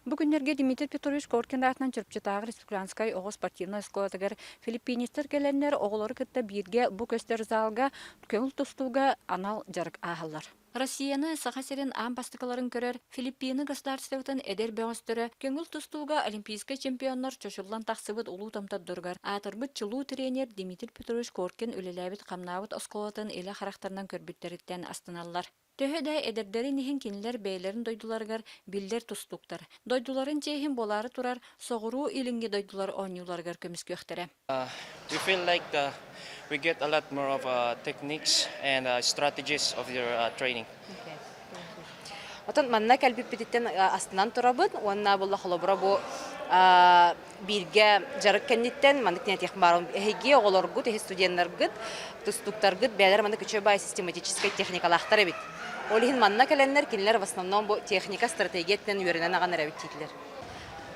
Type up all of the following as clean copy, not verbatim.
Бүгүннерге Дмитрий Петрович Коркин ратынан чырпчытагы республиканскай оҕо спортивный школадагар филиппинистер келеннер оҕолору кытта биирге бу көстер залга көңүл тустууга анал жарык аһаллар. Россияны сахасерин ам бастыкаларын көрөр Филиппины государствотын эдер бөңөстөрө көңүл тустууга олимпийский чемпионнор чошуллан тахсыбыт улуу тамтаддыргар атырбыт чулуу тренер Дмитрий Петрович Коркин үлеләбит камнабыт осколатын эле характарынан көрбүттериттен астаналлар. Төһөдө эдердери нихин кинилер бейлерин дойдуларгар билдер тустуктар. Дойдуларын чейхин болары турар соғуруу илинги дойдулар ойнуларгар көмүскөктөрө. We feel like we get a lot more of techniques and strategies of your training. Отон манна калбип битен астынан турабыт, онна булла холобра бу бирге жарык кенниттен мандык нетих барым эге оголоргут, эге студентларгыт, тустуктаргыт бәлер мандык үчө бай систематический техникалахтар бит. Олихин манна каленнер кинилер в основном бу техника стратегияттен үйрөнөн аган рабиттилер.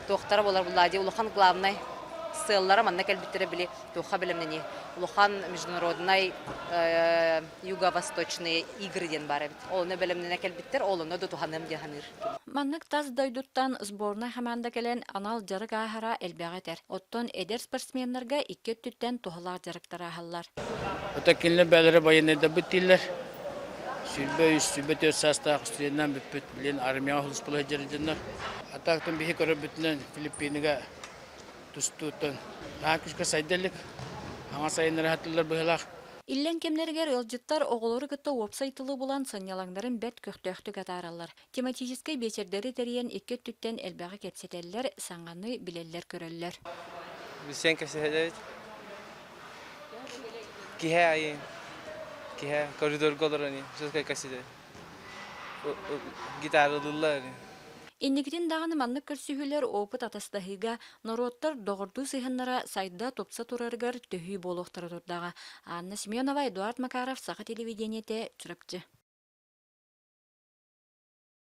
Тохтар болар буллади улухан главный ссыллары манна калбиттере били тоха билемнени. Улухан международный юго-восточные игры ден бар бит. Олны билемнене калбиттер, олны да туханым деханыр. Маннык таз дойдуттан сборная хаманда келен анал жарык ахара элбегетер. Оттон эдер спортсменнерге 2 түттен тухалар жарыктар ахаллар. Ота кинилер бәлери байынайда биттилер. Сүрбө састақ студенттен бүт билен армияға хулус болы жерденер. Атақтан бихи көрі бүтінен Филиппиниға тұстуыттан. Таң күшке сайдерлік. Аңа сайынлары хаттылар бұхылақ. Иллен кемнергер ылжыттар оголору кытта веб-сайтылы булан санялаңдарын бәт көктөктү катаралар. Тематический бечердери терен 2 түттен элбеге кепсетеллер, саңганы билеллер көрөллөр. Бисен кесетет. Кихе коридor колорани, сөзгө кесете. Гитаралылар. Иннигитин даганы маннык көрсүһүлөр опыт атастахыга нороттор догорду сыйхыннара сайда топса тураргар төһүй болохтара турдага. Анна Семенова, Эдуард Макаров, Саха телевидениете, Чурапчы.